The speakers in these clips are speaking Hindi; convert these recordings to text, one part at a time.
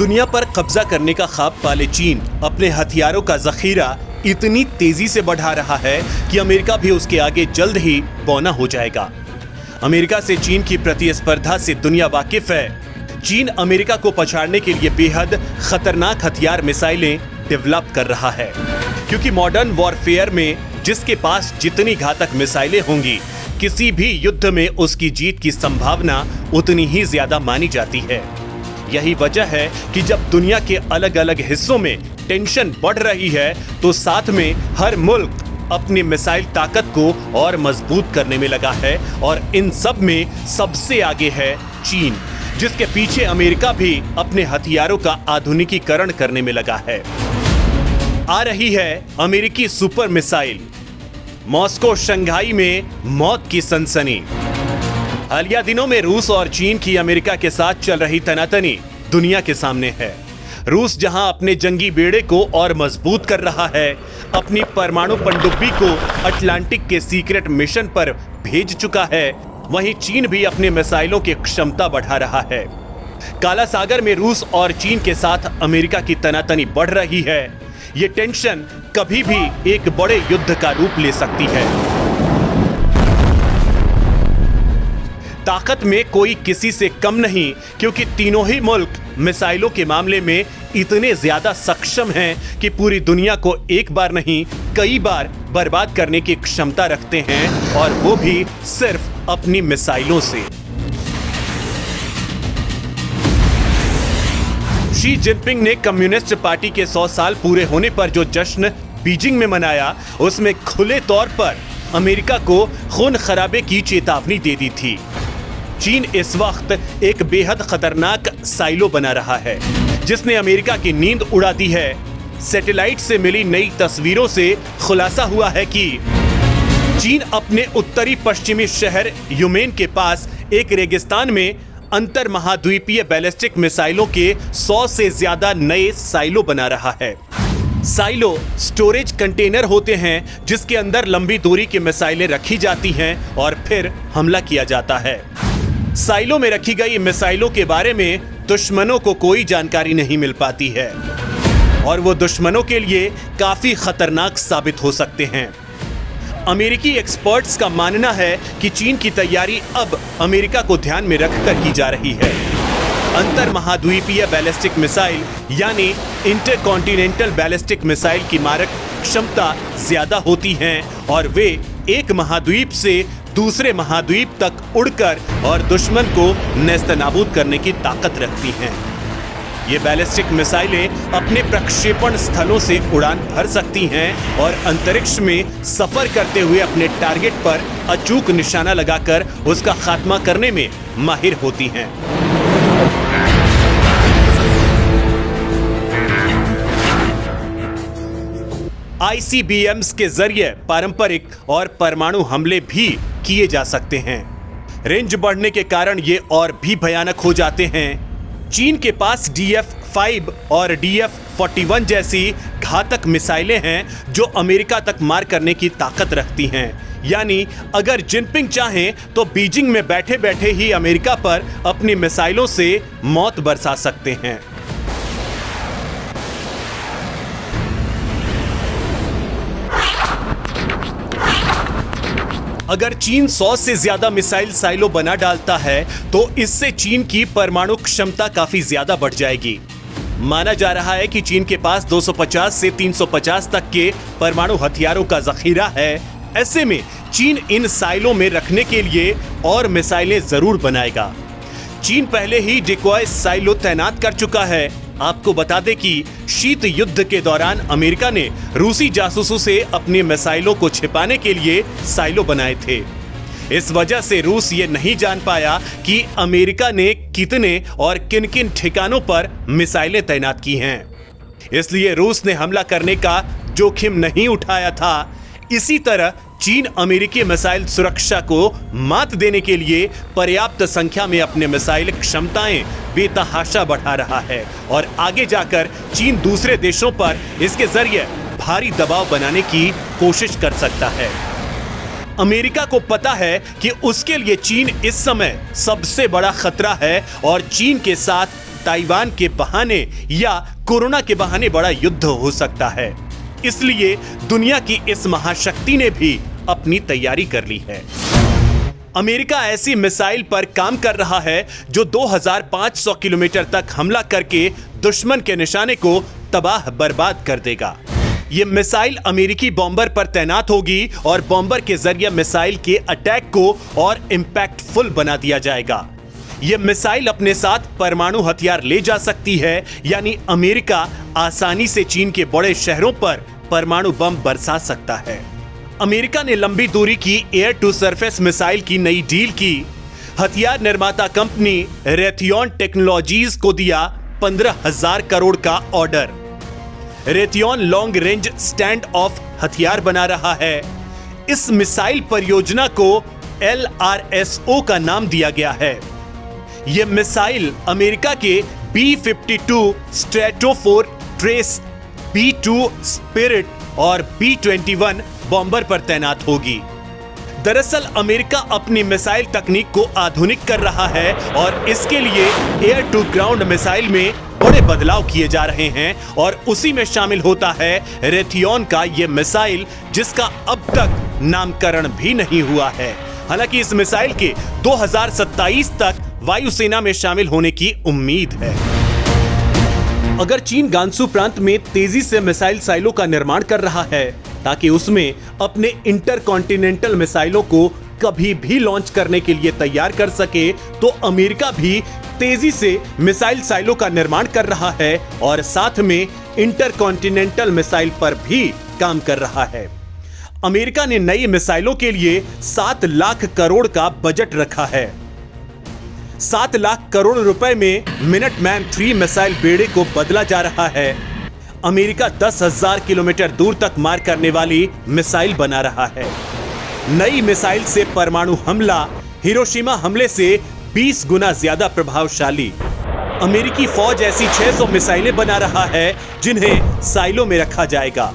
दुनिया पर कब्जा करने का ख्वाब पाले चीन अपने हथियारों का जखीरा इतनी तेजी से बढ़ा रहा है कि अमेरिका भी उसके आगे जल्द ही बौना हो जाएगा। अमेरिका से चीन की प्रतिस्पर्धा से दुनिया वाकिफ है। चीन अमेरिका को पछाड़ने के लिए बेहद खतरनाक हथियार मिसाइलें डेवलप कर रहा है, क्योंकि मॉडर्न वॉरफेयर में जिसके पास जितनी घातक मिसाइलें होंगी, किसी भी युद्ध में उसकी जीत की संभावना उतनी ही ज्यादा मानी जाती है। यही वजह है कि जब दुनिया के अलग अलग हिस्सों में टेंशन बढ़ रही है, तो साथ में हर मुल्क अपनी मिसाइल ताकत को और मजबूत करने में लगा है। और इन सब में सबसे आगे है चीन, जिसके पीछे अमेरिका भी अपने हथियारों का आधुनिकीकरण करने में लगा है। आ रही है अमेरिकी सुपर मिसाइल। मॉस्को शंघाई में मौत की सनसनी। हालिया दिनों में रूस और चीन की अमेरिका के साथ चल रही तनातनी दुनिया के सामने है। रूस जहां अपने जंगी बेड़े को और मजबूत कर रहा है, अपनी परमाणु पनडुब्बी को अटलांटिक के सीक्रेट मिशन पर भेज चुका है, वहीं चीन भी अपने मिसाइलों की क्षमता बढ़ा रहा है। काला सागर में रूस और चीन के साथ अमेरिका की तनातनी बढ़ रही है। ये टेंशन कभी भी एक बड़े युद्ध का रूप ले सकती है। ताकत में कोई किसी से कम नहीं, क्योंकि तीनों ही मुल्क मिसाइलों के मामले में इतने ज्यादा सक्षम हैं कि पूरी दुनिया को एक बार नहीं कई बार बर्बाद करने की क्षमता रखते हैं, और वो भी सिर्फ अपनी मिसाइलों से। शी जिनपिंग ने कम्युनिस्ट पार्टी के 100 साल पूरे होने पर जो जश्न बीजिंग में मनाया, उसमें खुले तौर पर अमेरिका को खून खराबे की चेतावनी दे दी थी। चीन इस वक्त एक बेहद खतरनाक साइलो बना रहा है, जिसने अमेरिका की नींद उड़ा दी है। सैटेलाइट से मिली नई तस्वीरों से खुलासा हुआ है कि चीन अपने उत्तरी पश्चिमी शहर यूमेन के पास एक रेगिस्तान में अंतर महाद्वीपीय बैलिस्टिक मिसाइलों के 100 से ज्यादा नए साइलो बना रहा है। साइलो स्टोरेज कंटेनर होते हैं, जिसके अंदर लंबी दूरी की मिसाइलें रखी जाती हैं और फिर हमला किया जाता है। साइलो में रखी गई मिसाइलों के बारे में दुश्मनों को कोई जानकारी नहीं मिल पाती है, और वो दुश्मनों के लिए काफी खतरनाक साबित हो सकते हैं। अमेरिकी एक्सपर्ट्स का मानना है कि चीन की तैयारी अब अमेरिका को ध्यान में रखकर की जा रही है। अंतर महाद्वीपीय बैलिस्टिक मिसाइल यानी इंटरकॉन्टिनेंटल बैलिस्टिक मिसाइल की मारक क्षमता ज्यादा होती हैं, और वे एक महाद्वीप से दूसरे महाद्वीप तक उड़कर और दुश्मन को नेस्तनाबूद करने की ताकत रखती हैं। ये बैलिस्टिक मिसाइलें अपने प्रक्षेपण स्थलों से उड़ान भर सकती हैं और अंतरिक्ष में सफर करते हुए अपने टारगेट पर अचूक निशाना लगाकर उसका खात्मा करने में माहिर होती हैं। ICBMs के जरिए पारंपरिक और परमाणु हमले भी किए जा सकते हैं। रेंज बढ़ने के कारण ये और भी भयानक हो जाते हैं। चीन के पास DF-5 और DF-41 जैसी घातक मिसाइलें हैं, जो अमेरिका तक मार करने की ताकत रखती हैं। यानी अगर जिनपिंग चाहें तो बीजिंग में बैठे बैठे ही अमेरिका पर अपनी मिसाइलों से मौत बरसा सकते हैं। अगर चीन 100 से ज्यादा मिसाइल साइलो बना डालता है, तो इससे चीन की परमाणु क्षमता काफी ज्यादा बढ़ जाएगी। माना जा रहा है कि चीन के पास 250 से 350 तक के परमाणु हथियारों का जखीरा है। ऐसे में चीन इन साइलों में रखने के लिए और मिसाइलें जरूर बनाएगा। चीन पहले ही डिकॉय साइलो तैनात कर चुका है। आपको बता दें कि शीत युद्ध के दौरान अमेरिका ने रूसी जासूसों से अपनी मिसाइलों को छिपाने के लिए साइलो बनाए थे। इस वजह से रूस ये नहीं जान पाया कि अमेरिका ने कितने और किन किन ठिकानों पर मिसाइलें तैनात की हैं। इसलिए रूस ने हमला करने का जोखिम नहीं उठाया था। इसी तरह चीन अमेरिकी मिसाइल सुरक्षा को मात देने के लिए पर्याप्त संख्या में अपने मिसाइल क्षमताएं बेतहाशा बढ़ा रहा है, और आगे जाकर चीन दूसरे देशों पर इसके जरिए भारी दबाव बनाने की कोशिश कर सकता है। अमेरिका को पता है कि उसके लिए चीन इस समय सबसे बड़ा खतरा है, और चीन के साथ ताइवान के बहाने या कोरोना के बहाने बड़ा युद्ध हो सकता है। इसलिए दुनिया की इस महाशक्ति ने भी अपनी तैयारी कर ली है। अमेरिका ऐसी मिसाइल पर काम कर रहा है जो 2500 किलोमीटर तक हमला करके दुश्मन के निशाने को तबाह बर्बाद कर देगा। ये मिसाइल अमेरिकी बॉम्बर पर तैनात होगी और बॉम्बर के जरिए मिसाइल के अटैक को और इंपैक्टफुल बना दिया जाएगा। ये मिसाइल अपने साथ परमाणु हथियार ले जा सकती है, यानी अमेरिका आसानी से चीन के बड़े शहरों पर परमाणु बम बरसा सकता है। अमेरिका ने लंबी दूरी की एयर टू सरफेस मिसाइल की नई डील की। हथियार निर्माता कंपनी रेथियन टेक्नोलॉजीज को दिया 15,000 करोड़ का order. Raytheon long range stand of हथियार बना रहा है। इस मिसाइल परियोजना को LRSO का नाम दिया गया है। यह मिसाइल अमेरिका के B-52 स्ट्रेटोफोर ट्रेस, B-2 स्पिरिट और B-21 बॉम्बर पर तैनात होगी। दरअसल अमेरिका अपनी मिसाइल तकनीक को आधुनिक कर रहा है और इसके लिए एयर टू ग्राउंड मिसाइल में बड़े बदलाव किए जा रहे हैं और उसी में शामिल होता है रेथियन का यह मिसाइल, जिसका अब तक नामकरण भी नहीं हुआ है। हालांकि इस मिसाइल के 2027 तक वायुसेना में शामिल होने की उम्मीद है। अगर चीन गांसू प्रांत में तेजी से मिसाइल साइलों का निर्माण कर रहा है ताकि उसमें अपने इंटरकॉन्टिनेंटल मिसाइलों को कभी भी लॉन्च करने के लिए तैयार कर सके, तो अमेरिका भी तेजी से मिसाइल साइलों का निर्माण कर रहा है और साथ में इंटरकॉन्टिनेंटल मिसाइल पर भी काम कर रहा है। अमेरिका ने नई मिसाइलों के लिए 7 लाख करोड़ का बजट रखा है। 7 लाख करोड़ रुपए में मिनटमैन 3 मिसाइल बेड़े को बदला जा रहा है। अमेरिका 10,000 किलोमीटर दूर तक मार करने वाली मिसाइल बना रहा है। नई मिसाइल से परमाणु हमला हिरोशिमा हमले से 20 गुना ज्यादा प्रभावशाली। अमेरिकी फौज ऐसी 600 मिसाइलें बना रहा है जिन्हें साइलों में रखा जाएगा।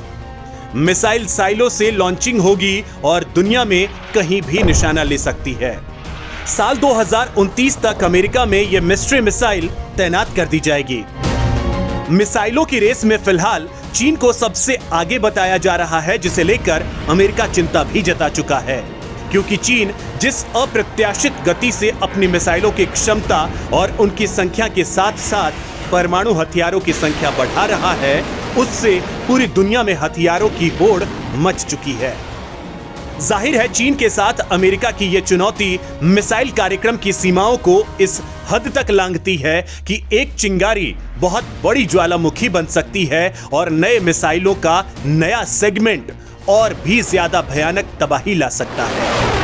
मिसाइल साइलों से लॉन्चिंग होगी और दुनिया में कहीं भी निशाना ले सकती है। साल 2029 तक अमेरिका में यह मिस्ट्री मिसाइल तैनात कर दी जाएगी। मिसाइलों की रेस में फिलहाल चीन को सबसे आगे बताया जा रहा है, जिसे लेकर अमेरिका चिंता भी जता चुका है, क्योंकि चीन जिस अप्रत्याशित गति से अपनी मिसाइलों की क्षमता और उनकी संख्या के साथ साथ परमाणु हथियारों की संख्या बढ़ा रहा है, उससे पूरी दुनिया में हथियारों की होड़ मच चुकी है। जाहिर है चीन के साथ अमेरिका की यह चुनौती मिसाइल कार्यक्रम की सीमाओं को इस हद तक लांघती है कि एक चिंगारी बहुत बड़ी ज्वालामुखी बन सकती है और नए मिसाइलों का नया सेगमेंट और भी ज्यादा भयानक तबाही ला सकता है।